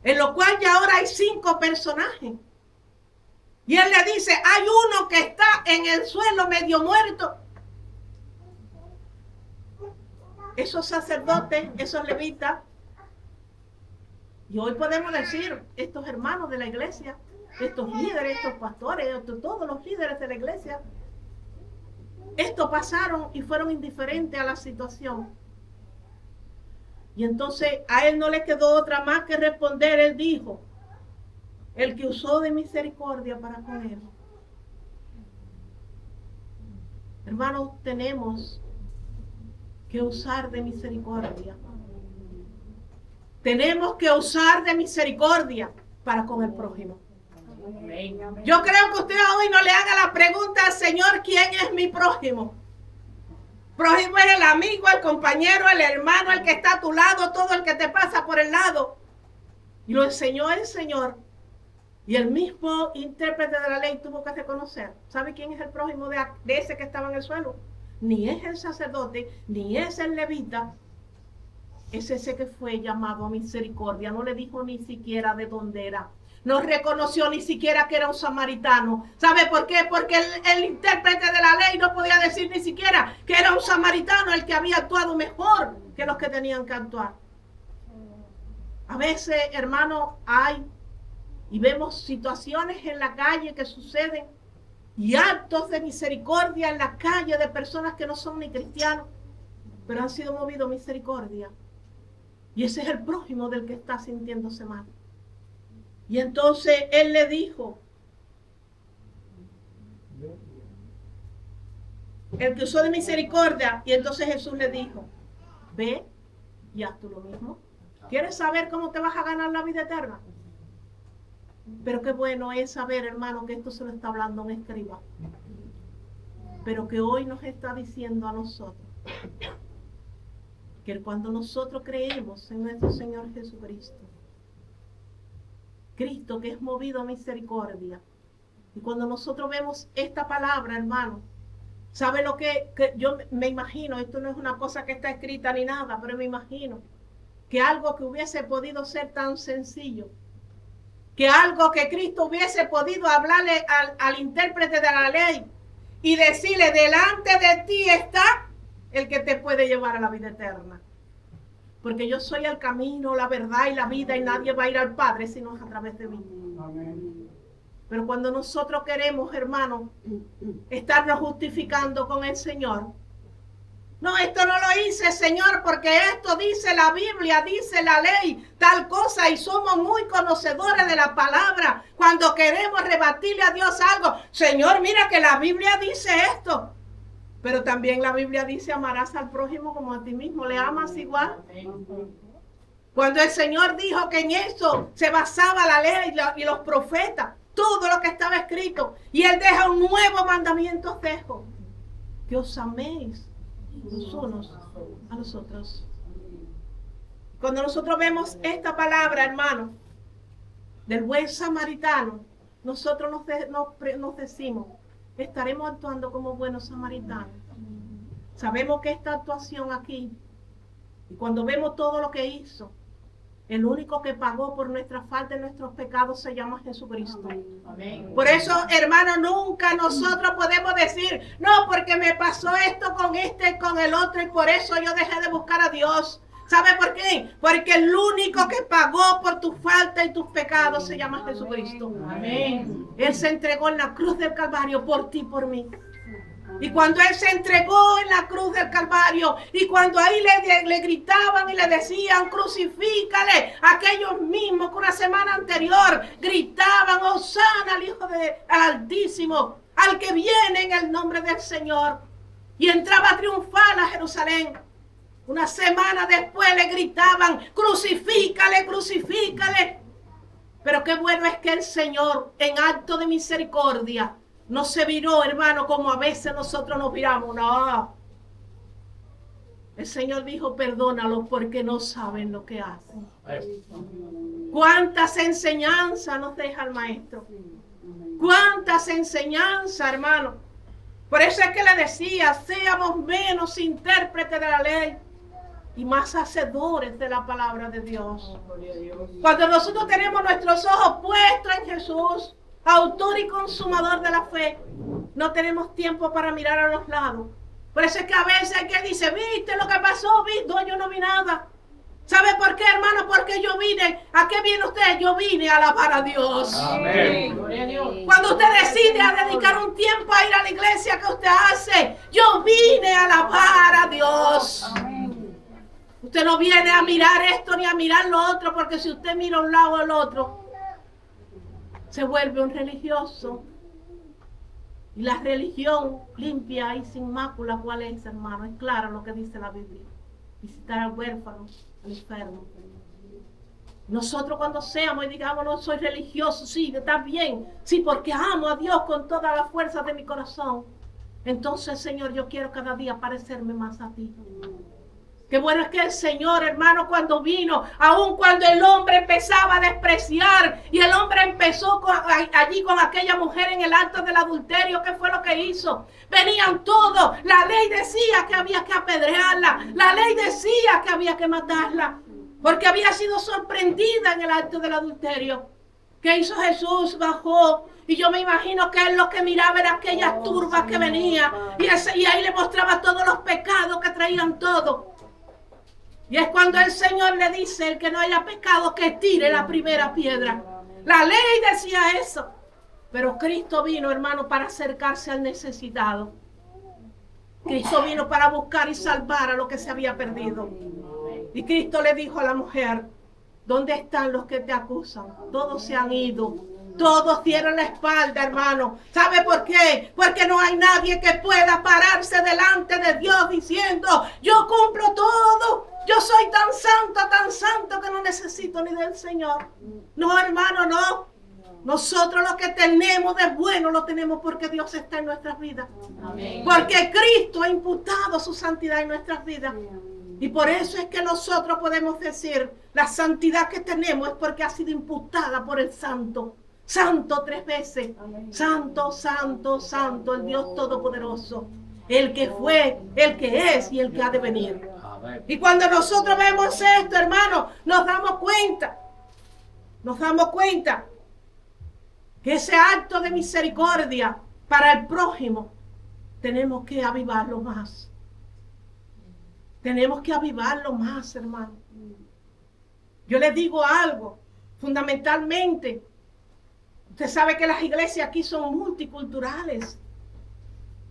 en lo cual ya ahora hay 5 personajes. Y él le dice, hay uno que está en el suelo medio muerto. Esos sacerdotes, esos levitas, y hoy podemos decir, estos hermanos de la iglesia, estos líderes, estos pastores, todos los líderes de la iglesia, esto pasaron y fueron indiferentes a la situación. Y entonces a él no le quedó otra más que responder. Él dijo, el que usó de misericordia para con él. Hermanos, tenemos que usar de misericordia. Tenemos que usar de misericordia para con el prójimo. Yo creo que usted hoy no le haga la pregunta al Señor, ¿quién es mi prójimo? Prójimo es el amigo, el compañero, el hermano, el que está a tu lado, todo el que te pasa por el lado. Y lo enseñó el Señor. Y el mismo intérprete de la ley tuvo que reconocer. ¿Sabe quién es el prójimo de ese que estaba en el suelo? Ni es el sacerdote, ni es el levita. Es ese que fue llamado a misericordia. No le dijo ni siquiera de dónde era. No reconoció ni siquiera que era un samaritano. ¿Sabe por qué? Porque el intérprete de la ley no podía decir ni siquiera que era un samaritano el que había actuado mejor que los que tenían que actuar. A veces, hermano, hay y vemos situaciones en la calle que suceden y actos de misericordia en la calle de personas que no son ni cristianos, pero han sido movidos a misericordia. Y ese es el prójimo del que está sintiéndose mal. Y entonces él le dijo, el que usó de misericordia, y entonces Jesús le dijo, ve y haz tú lo mismo. ¿Quieres saber cómo te vas a ganar la vida eterna? Pero qué bueno es saber, hermano, que esto se lo está hablando un escriba, pero que hoy nos está diciendo a nosotros que cuando nosotros creemos en nuestro Señor Jesucristo, Cristo que es movido a misericordia, y cuando nosotros vemos esta palabra, hermano, ¿sabe lo que yo me imagino? Esto no es una cosa que está escrita ni nada, pero me imagino que algo que hubiese podido ser tan sencillo, que algo que Cristo hubiese podido hablarle al intérprete de la ley y decirle, delante de ti está el que te puede llevar a la vida eterna. Porque yo soy el camino, la verdad y la vida, y nadie va a ir al Padre si no es a través de mí. Amén. Pero cuando nosotros queremos, hermano, estarnos justificando con el Señor, no, esto no lo hice, Señor, porque esto dice la Biblia, dice la ley, tal cosa, y somos muy conocedores de la palabra. Cuando queremos rebatirle a Dios algo, Señor, mira que la Biblia dice esto. Pero también la Biblia dice, amarás al prójimo como a ti mismo, le amas igual. Cuando el Señor dijo que en eso se basaba la ley y los profetas, todo lo que estaba escrito, y Él deja un nuevo mandamiento, os dejo, que os améis los unos a los otros. Cuando nosotros vemos esta palabra, hermano, del buen samaritano, nosotros nos decimos, estaremos actuando como buenos samaritanos. Sabemos que esta actuación aquí, y cuando vemos todo lo que hizo, el único que pagó por nuestra falta y nuestros pecados se llama Jesucristo. Amén. Por eso, hermano, nunca nosotros podemos decir, no, porque me pasó esto con este y con el otro, y por eso yo dejé de buscar a Dios. ¿Sabe por qué? Porque el único que pagó por tu falta y tus pecados se llama Jesucristo. Amén. Él se entregó en la cruz del Calvario por ti y por mí. Y cuando Él se entregó en la cruz del Calvario, y cuando ahí le gritaban y le decían, crucifícale, aquellos mismos que una semana anterior gritaban, Hosana al Hijo del Altísimo, al que viene en el nombre del Señor, y entraba triunfal a Jerusalén. Una semana después le gritaban, crucifícale, crucifícale. Pero qué bueno es que el Señor, en acto de misericordia, no se viró, hermano, como a veces nosotros nos viramos. No. El Señor dijo, perdónalos porque no saben lo que hacen. ¿Cuántas enseñanzas nos deja el Maestro? ¿Cuántas enseñanzas, hermano? Por eso es que le decía, seamos menos intérpretes de la ley y más hacedores de la palabra de Dios. Cuando nosotros tenemos nuestros ojos puestos en Jesús, autor y consumador de la fe, no tenemos tiempo para mirar a los lados. Por eso es que a veces hay que dice, ¿viste lo que pasó? ¿Viste? No, yo no vi nada. ¿Sabe por qué, hermano? Porque yo vine. ¿A qué viene usted? Yo vine a alabar a Dios. Amén. Cuando usted decide a dedicar un tiempo a ir a la iglesia que usted hace, yo vine a alabar a Dios. Amén. Usted no viene a mirar esto ni a mirar lo otro, porque si usted mira un lado o el otro, se vuelve un religioso. Y la religión limpia y sin mácula, ¿cuál es, hermano? Es claro lo que dice la Biblia. Visitar al huérfano, al enfermo. Nosotros cuando seamos y digamos, no soy religioso, sí, está bien. Sí, porque amo a Dios con toda la fuerza de mi corazón. Entonces, Señor, yo quiero cada día parecerme más a ti. Qué bueno es que el Señor, hermano, cuando vino, aun cuando el hombre empezaba a despreciar y el hombre empezó allí con aquella mujer en el acto del adulterio, ¿qué fue lo que hizo? Venían todos, la ley decía que había que apedrearla, la ley decía que había que matarla, porque había sido sorprendida en el acto del adulterio. ¿Qué hizo Jesús? Bajó. Y yo me imagino que él lo que miraba era aquellas turbas que venían y ahí le mostraba todos los pecados que traían todos. Y es cuando el Señor le dice, el que no haya pecado, que tire la primera piedra. La ley decía eso. Pero Cristo vino, hermano, para acercarse al necesitado. Cristo vino para buscar y salvar a lo que se había perdido. Y Cristo le dijo a la mujer, ¿dónde están los que te acusan? Todos se han ido. Todos dieron la espalda, hermano. ¿Sabe por qué? Porque no hay nadie que pueda pararse delante de Dios diciendo, yo cumplo todo. Yo soy tan santo que no necesito ni del Señor. No, hermano, no. Nosotros lo que tenemos de bueno lo tenemos porque Dios está en nuestras vidas. Amén. Porque Cristo ha imputado su santidad en nuestras vidas. Y por eso es que nosotros podemos decir, la santidad que tenemos es porque ha sido imputada por el Santo. Santo 3 veces. Amén. Santo, santo, santo, el Dios Todopoderoso. El que fue, el que es y el que ha de venir. Amén. Y cuando nosotros vemos esto, hermano, nos damos cuenta que ese acto de misericordia para el prójimo tenemos que avivarlo más. Tenemos que avivarlo más, hermano. Yo les digo algo, fundamentalmente, usted sabe que las iglesias aquí son multiculturales.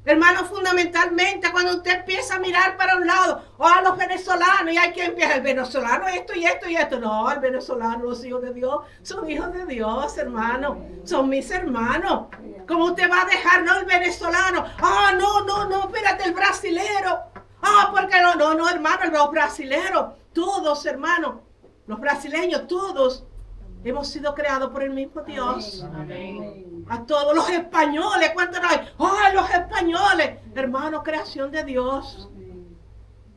Hermano, fundamentalmente, cuando usted empieza a mirar para un lado, a los venezolanos, y hay quien empieza, el venezolano esto y esto y esto. No, el venezolano, los hijos de Dios, son hijos de Dios, hermano. Son mis hermanos. ¿Cómo usted va a dejar, no, el venezolano? No, espérate, el brasilero. Porque no, hermano, los brasileros, todos, hermano, los brasileños, todos, hemos sido creados por el mismo Dios. Amén. A todos los españoles, ¿cuántos no hay? Los españoles, hermano, creación de Dios.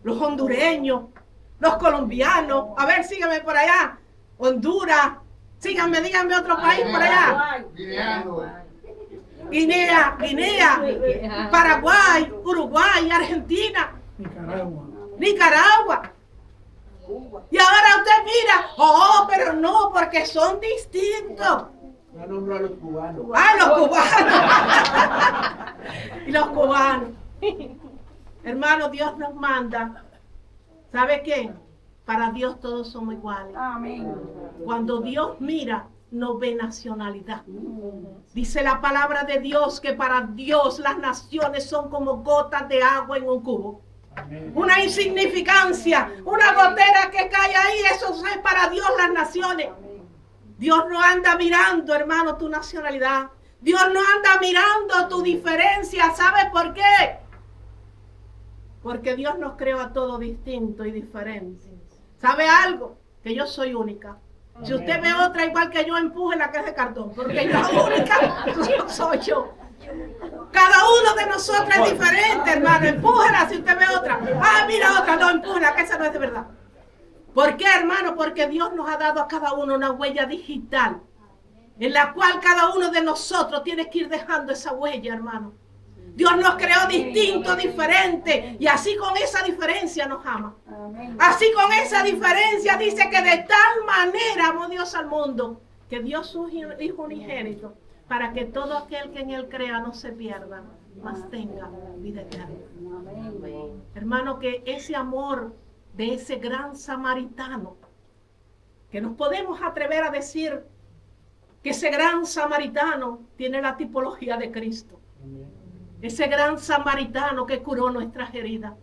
Los hondureños, los colombianos, a ver, síganme por allá. Honduras, síganme, díganme otro país por allá. Guinea, Paraguay, Uruguay, Argentina, Nicaragua. Y ahora usted mira, pero no, porque son distintos. Nombro a los cubanos. Los cubanos. Y los cubanos. Hermano, Dios nos manda. ¿Sabe qué? Para Dios todos somos iguales. Amén. Cuando Dios mira, no ve nacionalidad. Dice la palabra de Dios que para Dios las naciones son como gotas de agua en un cubo. Amén. Una insignificancia, una gotera que cae ahí, eso es para Dios las naciones. Dios no anda mirando, hermano, tu nacionalidad. Dios no anda mirando tu diferencia. ¿Sabe por qué? Porque Dios nos creó a todos distintos y diferentes. ¿Sabe algo? Que yo soy única. Si usted ve otra igual que yo, empuje la que es de cartón. Porque yo única soy yo. Cada uno de nosotros es diferente, hermano. Empújela si usted ve otra. Mira otra. No, empújela, que esa no es de verdad. ¿Por qué, hermano? Porque Dios nos ha dado a cada uno una huella digital, en la cual cada uno de nosotros tiene que ir dejando esa huella, hermano. Dios nos creó distintos, diferentes, y así con esa diferencia nos ama. Así con esa diferencia dice que de tal manera amó Dios al mundo, que dio su Hijo unigénito, para que todo aquel que en Él crea no se pierda, mas tenga vida eterna. Hermano, que ese amor de ese gran samaritano, que nos podemos atrever a decir que ese gran samaritano tiene la tipología de Cristo. Ese gran samaritano que curó nuestras heridas.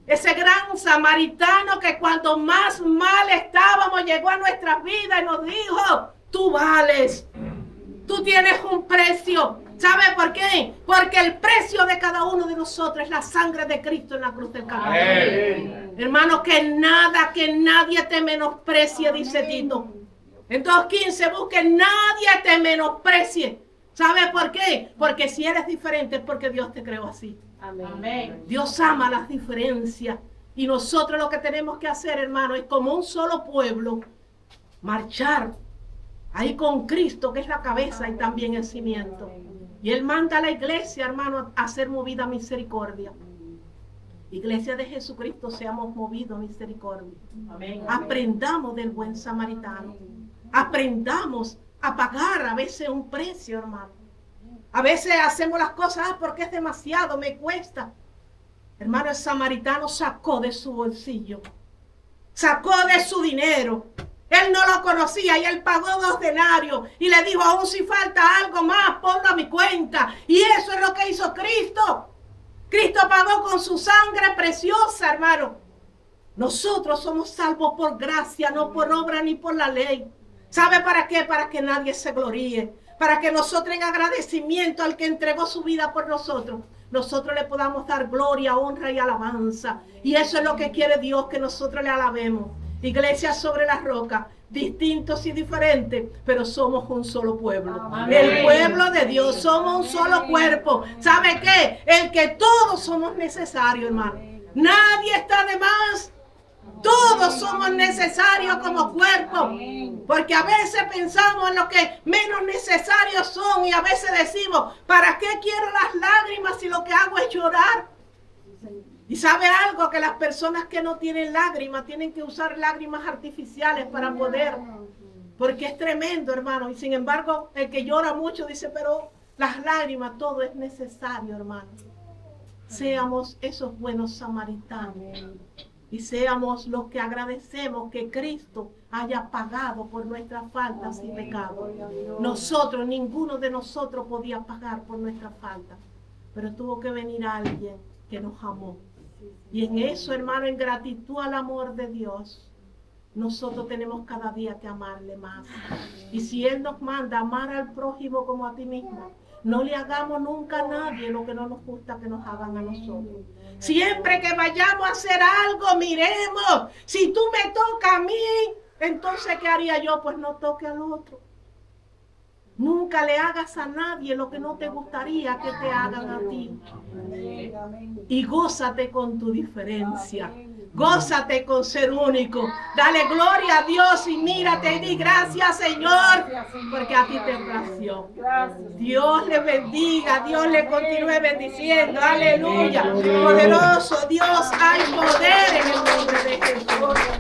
Ese gran samaritano que cuando más mal estábamos llegó a nuestras vidas y nos dijo, tú vales, tú tienes un precio. ¿Sabe por qué? Porque el precio de cada uno de nosotros es la sangre de Cristo en la cruz del Calvario. Hermano, que nadie te menosprecie, dice Tito. En 2:15 busque, nadie te menosprecie. ¿Sabe por qué? Porque si eres diferente es porque Dios te creó así. Amén. Dios ama las diferencias. Y nosotros lo que tenemos que hacer, hermano, es como un solo pueblo, marchar ahí con Cristo, que es la cabeza y también el cimiento. Y Él manda a la iglesia, hermano, a ser movida a misericordia. Iglesia de Jesucristo, seamos movidos a misericordia. Amén. Aprendamos del buen samaritano. Aprendamos a pagar a veces un precio, hermano. A veces hacemos las cosas porque es demasiado, me cuesta. Hermano, el samaritano sacó de su bolsillo, sacó de su dinero Él no lo conocía y él pagó 2 denarios y le dijo, aún si falta algo más, ponlo a mi cuenta. Y eso es lo que hizo Cristo. Cristo pagó con su sangre preciosa, hermano. Nosotros somos salvos por gracia, no por obra ni por la ley. ¿Sabe para qué? Para que nadie se gloríe. Para que nosotros en agradecimiento al que entregó su vida por nosotros, nosotros le podamos dar gloria, honra y alabanza. Y eso es lo que quiere Dios, que nosotros le alabemos. Iglesia sobre la roca, distintos y diferentes, pero somos un solo pueblo. Amén. El pueblo de Dios, somos un solo cuerpo. ¿Sabe qué? El que todos somos necesarios, hermano. Nadie está de más. Todos somos necesarios como cuerpo. Porque a veces pensamos en lo que menos necesarios son y a veces decimos, ¿para qué quiero las lágrimas si lo que hago es llorar? Y sabe algo, que las personas que no tienen lágrimas tienen que usar lágrimas artificiales para poder, porque es tremendo, hermano. Y sin embargo, el que llora mucho dice, pero las lágrimas, todo es necesario, hermano. Seamos esos buenos samaritanos y seamos los que agradecemos que Cristo haya pagado por nuestras faltas y pecados. Nosotros, ninguno de nosotros podía pagar por nuestras faltas, pero tuvo que venir alguien que nos amó. Y en eso, hermano, en gratitud al amor de Dios, nosotros tenemos cada día que amarle más. Y si Él nos manda amar al prójimo como a ti mismo, no le hagamos nunca a nadie lo que no nos gusta que nos hagan a nosotros. Siempre que vayamos a hacer algo, miremos. Si tú me tocas a mí, entonces ¿qué haría yo? Pues no toque al otro. Nunca le hagas a nadie lo que no te gustaría que te hagan a ti. Y gózate con tu diferencia. Gózate con ser único. Dale gloria a Dios y mírate y di gracias, Señor, porque a ti te plació. Dios le bendiga, Dios le continúe bendiciendo. Aleluya. Poderoso Dios, hay poder en el nombre de Jesús.